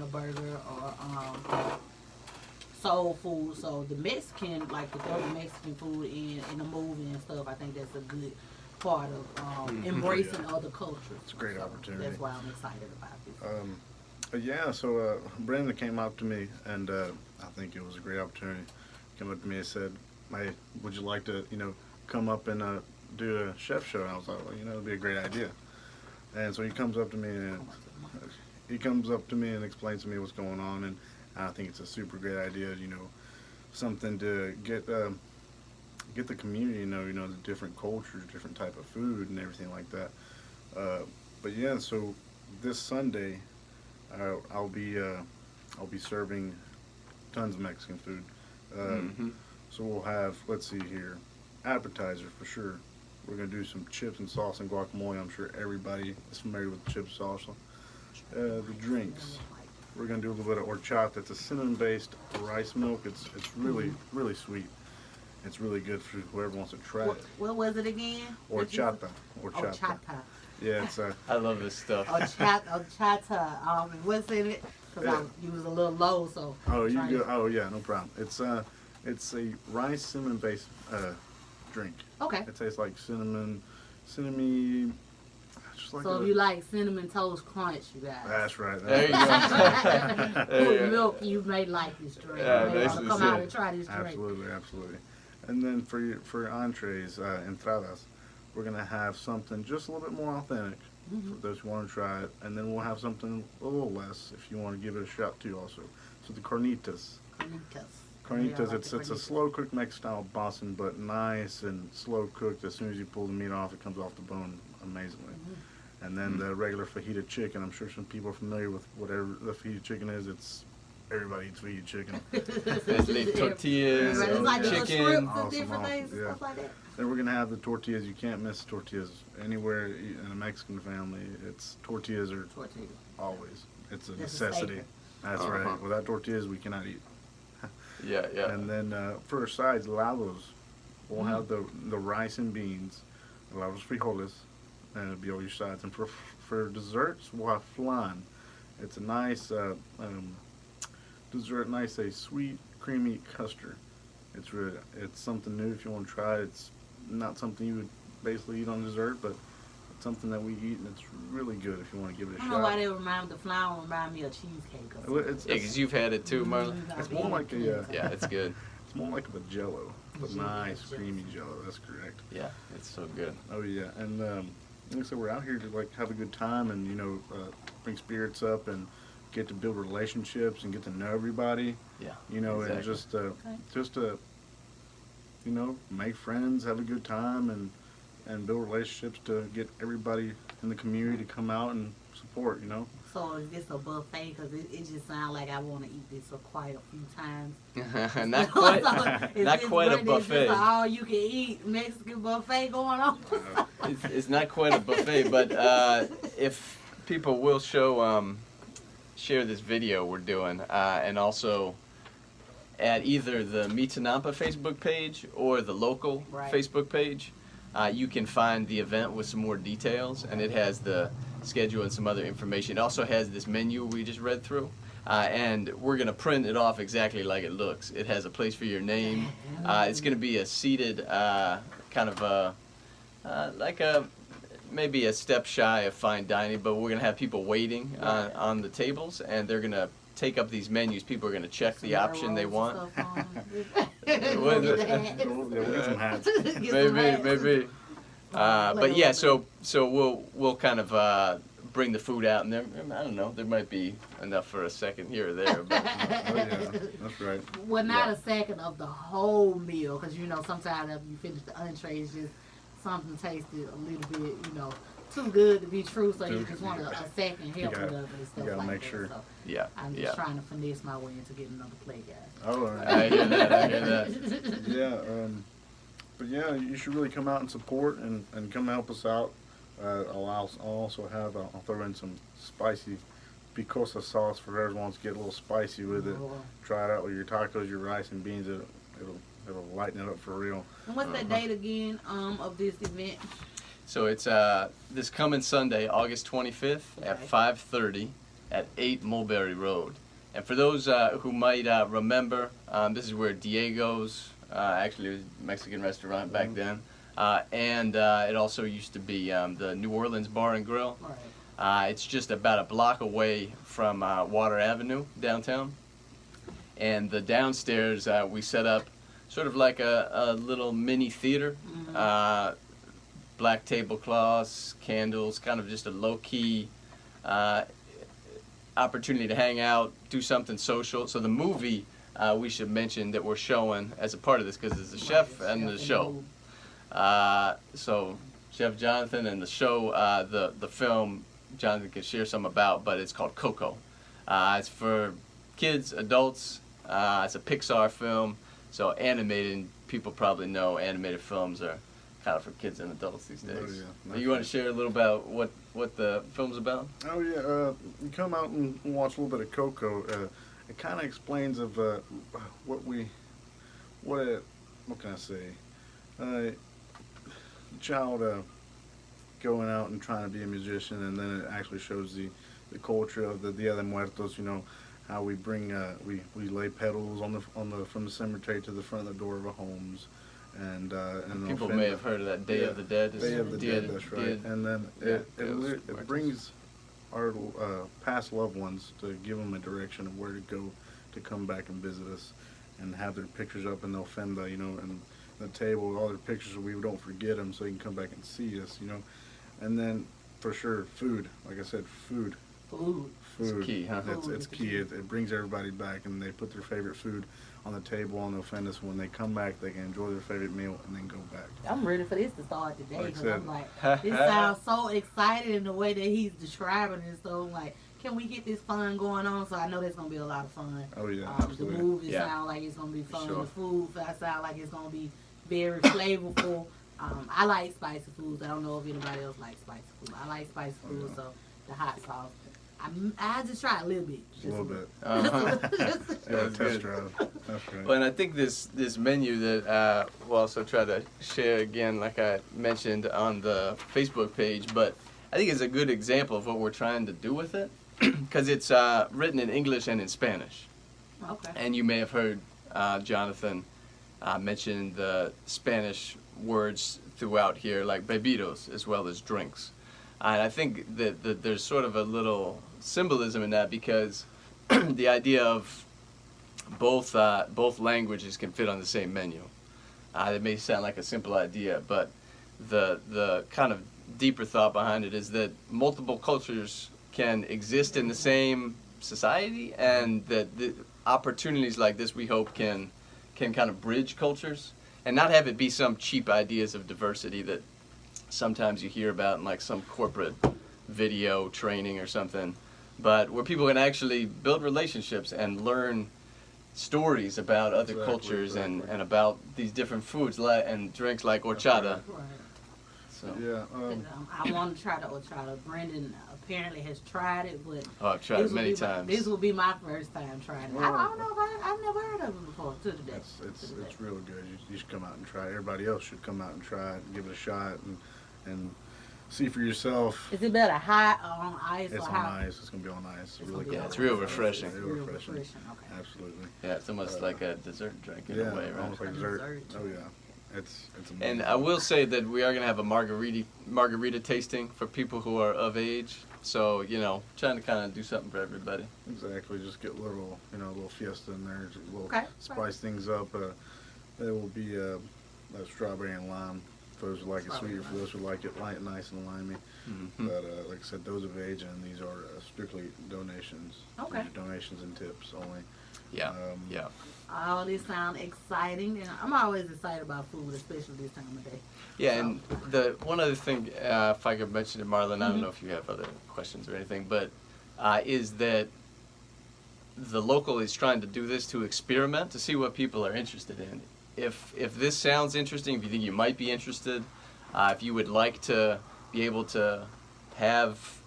a burger or soul food. So the Mexican, like to throw the Mexican food in the movie and stuff, I think that's a good part of embracing other cultures. It's a great opportunity. That's why I'm excited about this. Yeah, so Brandon came up to me, and I think it was a great opportunity. Came up to me and said, "Hey, would you like to, come up and do a chef show?" And I was like, "Well, it'd be a great idea." And so he comes up to me and explains to me what's going on, and I think it's a super great idea. Something to get the community, the different cultures, different type of food, and everything like that. But yeah, so this Sunday, I'll be serving tons of Mexican food. So we'll have, let's see here, appetizer for sure. We're gonna do some chips and sauce and guacamole. I'm sure everybody is familiar with chips salsa. The drinks, we're gonna do a little bit of horchata. It's a cinnamon-based rice milk. It's really really sweet. It's really good for whoever wants to try it. What was it again? Horchata. Horchata. Yeah, it's I love this stuff. Horchata. What's in it? Because you was a little low, so. Oh, you good? Oh, yeah, no problem. It's a rice cinnamon based drink. Okay. It tastes like cinnamon. Just like so if you like cinnamon toast crunch, you guys. That's right. There you go. With milk, you may like this drink. Yeah, you may want to come out and try this drink. Absolutely. And then for your entrees, entradas, we're gonna have something just a little bit more authentic for those who want to try it, and then we'll have something a little less if you want to give it a shot too. Also, so the carnitas. Carnitas, it's a slow cooked Mexican style Boston, but nice and slow cooked. As soon as you pull the meat off, it comes off the bone amazingly. And then the regular fajita chicken. I'm sure some people are familiar with whatever the fajita chicken is. It's everybody eats fajita chicken. It's tortillas, it's like chicken. Different things, stuff like that. Then we're gonna have the tortillas. You can't miss tortillas anywhere in a Mexican family. It's tortillas are always. It's a necessity. That's right. Without tortillas, we cannot eat. Yeah. And then for our sides, lavos, we'll have the rice and beans, lavos frijoles, and it'll be all your sides. And for desserts, we'll have flan. It's a nice dessert, a sweet, creamy custard. It's something new if you want to try it. It's not something you would basically eat on dessert, but it's something that we eat, and it's really good if you want to give it a shot. I don't know why the flour remind me of cheesecake. It's because you've had it too, Marla. It's more like yeah, it's good. It's more like a Jello, but nice creamy Jello. That's correct. Yeah, it's so good. Oh yeah, and like I said, we're out here to have a good time and bring spirits up and get to build relationships and get to know everybody. Yeah. Exactly. And just make friends, have a good time, and build relationships to get everybody in the community to come out and support. So is this a buffet? Because it just sounds like I want to eat this quite a few times. Not quite. Not quite a buffet. Is this all you can eat Mexican buffet going on? It's not quite a buffet, but if people will share this video we're doing, and also at either the Me Tenampa Facebook page or the local Facebook page, you can find the event with some more details, and it has the schedule and some other information. It also has this menu we just read through, and we're going to print it off exactly like it looks. It has a place for your name. It's going to be a seated kind of maybe a step shy of fine dining, but we're going to have people waiting on the tables, and they're going to take up these menus. People are going to check the option they want. We'll get some hats. Maybe. But yeah, so we'll kind of bring the food out, and there, I don't know, there might be enough for a second here or there. But. Oh yeah, that's right. Well, not a second of the whole meal, because sometimes after you finish the entrees, just something tasted a little bit, too good to be true, so you just want a second help with it and stuff like make that. sure. So yeah. I'm just trying to finesse my way into getting another plate, guys. Oh, right. I hear that. Yeah, but yeah, you should really come out and support and come help us out. I'll also have, I'll throw in some spicy picosa sauce for whoever wants to get a little spicy with it. Try it out with your tacos, your rice and beans. It'll lighten it up for real. And what's that date again of this event? So it's this coming Sunday, August 25th at 5:30 at 8 Mulberry Road. And for those who might remember, this is where Diego's, actually it was a Mexican restaurant back then, and it also used to be the New Orleans Bar and Grill. Right. It's just about a block away from Water Avenue downtown. And the downstairs we set up sort of like a little mini theater. Black tablecloths, candles, kind of just a low-key opportunity to hang out, do something social. So the movie we should mention that we're showing as a part of this, because there's a chef and the show. So Chef Jonathan and the show, the film, Jonathan can share some about, but it's called Coco. It's for kids, adults. It's a Pixar film, so animated. People probably know animated films are kind of for kids and adults these days. Oh, yeah. You want to share a little about what the film's about? Oh yeah, you come out and watch a little bit of Coco. It kind of explains of what can I say? Child going out and trying to be a musician, and then it actually shows the culture of the Dia de Muertos. You know, how we bring we lay petals from the cemetery to the front of the door of our homes. And people may have heard of that Day of the Dead. Day of the Dead, that's right. And then it brings our past loved ones to give them a direction of where to go to come back and visit us, and have their pictures up in the ofrenda, you know, and the table with all their pictures so we don't forget them, so you can come back and see us, you know. And then for sure, food. Like I said, food. It's key, huh? It's key. It brings everybody back, and they put their favorite food on the table on the ofrenda, so when they come back, they can enjoy their favorite meal and then go back. I'm ready for this to start today, Like I because said. I'm like, this sounds so excited in the way that he's describing it. So I'm like, can we get this fun going on? So I know there's gonna be a lot of fun. Oh yeah, The absolutely. movie Yeah. sound like it's gonna be fun. Sure. The food sound like it's gonna be very flavorful. I like spicy foods. I don't know if anybody else likes spicy food. I like spicy food, so the hot sauce. I just try a little bit. A little bit. That's Test good. drive. That's right. Well, and I think this menu that we'll also try to share again, like I mentioned on the Facebook page, but I think it's a good example of what we're trying to do with it, because it's written in English and in Spanish. Okay. And you may have heard Jonathan mention the Spanish words throughout here, like bebidos, as well as drinks. And I think that there's sort of a little symbolism in that, because the idea of both languages can fit on the same menu. It may sound like a simple idea, but the kind of deeper thought behind it is that multiple cultures can exist in the same society, and that the opportunities like this, we hope, can kind of bridge cultures and not have it be some cheap ideas of diversity that sometimes you hear about in like some corporate video training or something, but where people can actually build relationships and learn stories about other cultures and about these different foods and drinks like horchata. Right. So. Yeah. I want to try the horchata. Brendan apparently has tried it, but I've tried it many times. This will be my first time trying it. I don't know if I've never heard of it before. To today. It's real good. You should come out and try it. Everybody else should come out and try it and give it a shot and see for yourself. Is it better hot or on ice? It's or on hot? ice. It's gonna be on ice. Really Yeah, good. it's real refreshing. Real refreshing. Okay. Absolutely. Yeah, it's almost like a dessert drink in Yeah, a way, right? almost like dessert. Oh yeah. It's amazing. And I will say that we are going to have a margarita tasting for people who are of age. So, you know, trying to kind of do something for everybody. Exactly. Just get a little fiesta in there. Just a little spice things up. There will be strawberry and lime. For those who like it sweet, for those who like it light, nice and limey. Mm-hmm. But like I said, those of age, and these are strictly donations. Okay. These are donations and tips only. Yeah. Yeah. All this sound exciting, and I'm always excited about food, especially this time of day. Yeah, and the one other thing, if I could mention to Marla, and I don't know if you have other questions or anything, but is that the local is trying to do this to experiment to see what people are interested in. If this sounds interesting, if you think you might be interested, if you would like to be able to have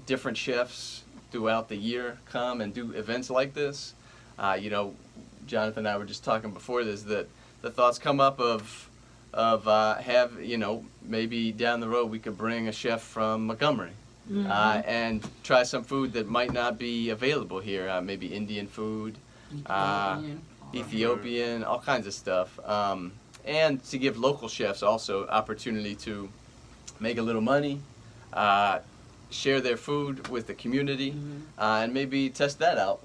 different chefs throughout the year come and do events like this, you know, Jonathan and I were just talking before this that the thoughts come up of have, you know, maybe down the road we could bring a chef from Montgomery and try some food that might not be available here. Maybe Indian food, Ethiopian, all kinds of stuff. And to give local chefs also opportunity to make a little money, share their food with the community, and maybe test that out.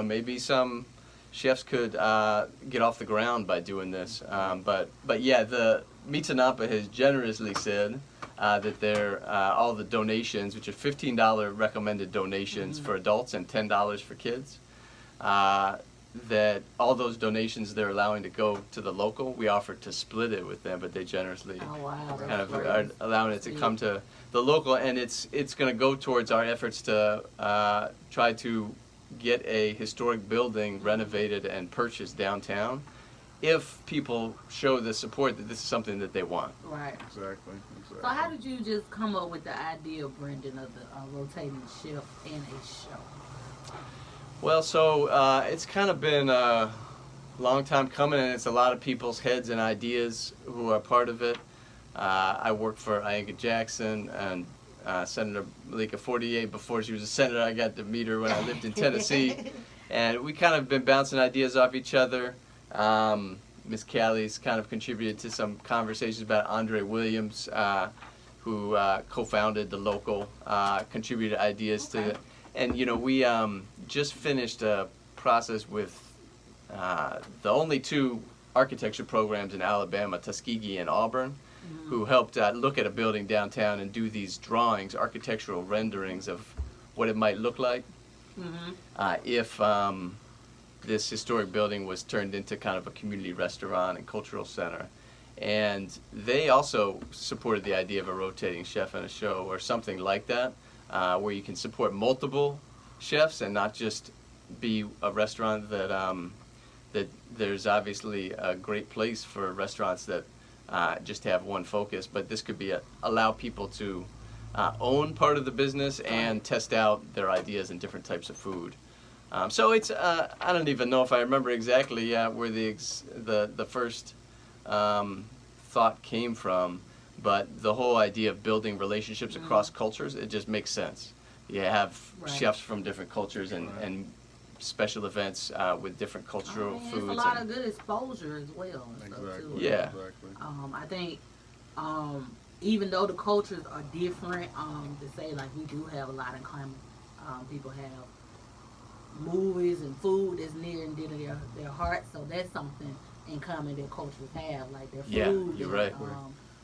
Maybe some chefs could get off the ground by doing this. But yeah, the Tenampa has generously said that they're all the donations, which are $15 recommended donations for adults and $10 for kids, that all those donations they're allowing to go to the local. We offered to split it with them, but they generously kind of are allowing it to come to the local, and it's going to go towards our efforts to try to get a historic building renovated and purchased downtown, if people show the support that this is something that they want. Right. Exactly. So how did you just come up with the idea, Brendan, of the rotating chef and a show? Well, so it's kind of been a long time coming, and it's a lot of people's heads and ideas who are part of it. I worked for Ayala Jackson and Senator Malika 48 before she was a senator. I got to meet her when I lived in Tennessee, and we kind of been bouncing ideas off each other. Miss Callie's kind of contributed to some conversations about Andre Williams, who co-founded the local, contributed ideas to it. And, we just finished a process with the only two architecture programs in Alabama, Tuskegee and Auburn, who helped look at a building downtown and do these drawings, architectural renderings of what it might look like if this historic building was turned into kind of a community restaurant and cultural center. And they also supported the idea of a rotating chef and a show or something like that, where you can support multiple chefs and not just be a restaurant that that there's obviously a great place for restaurants that just have one focus, but this could be allow people to own part of the business and test out their ideas in different types of food. So it's I don't even know if I remember exactly where the first thought came from, but the whole idea of building relationships across cultures, it just makes sense. You have chefs from different cultures and special events with different cultural foods. It's a lot of good exposure as well. And Exactly. stuff too. Yeah. Exactly. I think even though the cultures are different, to say like we do have a lot in common. People have movies and food that's near and dear to their hearts, so that's something in common that cultures have, like their food. Yeah, you're right.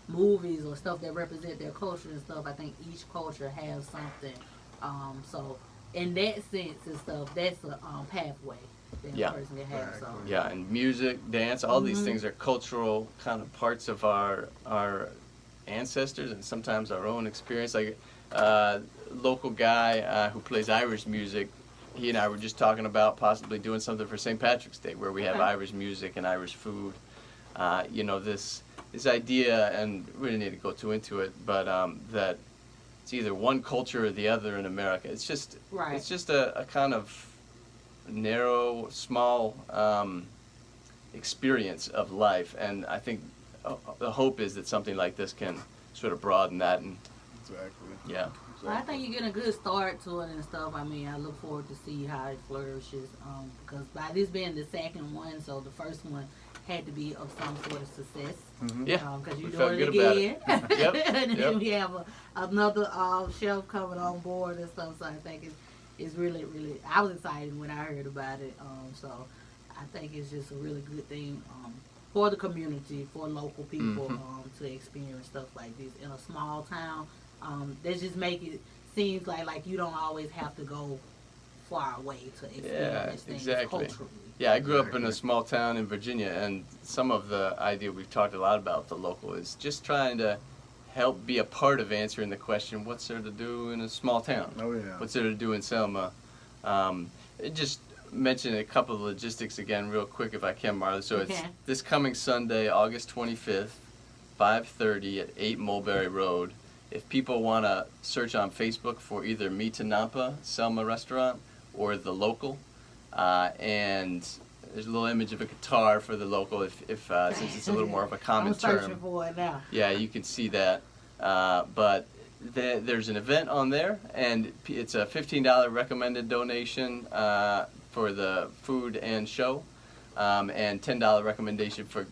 Movies or stuff that represent their culture and stuff. I think each culture has something. So in that sense and stuff, that's a pathway that a person can have. So yeah, and music, dance, all these things are cultural kind of parts of our ancestors and sometimes our own experience. Like local guy who plays Irish music, he and I were just talking about possibly doing something for St. Patrick's Day where we have Irish music and Irish food. This idea, and we didn't need to go too into it, but that it's either one culture or the other in America. It's just a kind of narrow, small experience of life, and I think the hope is that something like this can sort of broaden that. And yeah. Well, I think you're getting a good start to it and stuff. I mean, I look forward to see how it flourishes. Because by this being the second one, so the first one had to be of some sort of success. Yeah. Because you're felt doing good it again. about it. And then we have another chef coming on board and stuff. So I think it's really, really. I was excited when I heard about it. So I think it's just a really good thing for the community, for local people to experience stuff like this in a small town. That just make it seems like you don't always have to go far away to experience things culturally. Yeah, I grew up in a small town in Virginia, and some of the idea we've talked a lot about the local is just trying to help be a part of answering the question, what's there to do in a small town? Oh, yeah. What's there to do in Selma? Just mention a couple of logistics again real quick if I can, Marla. So it's this coming Sunday, August 25th, 5:30 at 8 Mulberry Road. If people want to search on Facebook for either Tenampa, Selma Restaurant, or The Local, and there's a little image of a guitar for The Local, if since it's a little more of a common term. I'm searching for it now. Yeah, you can see that. But there's an event on there, and it's a $15 recommended donation for the food and show, and $10 recommendation for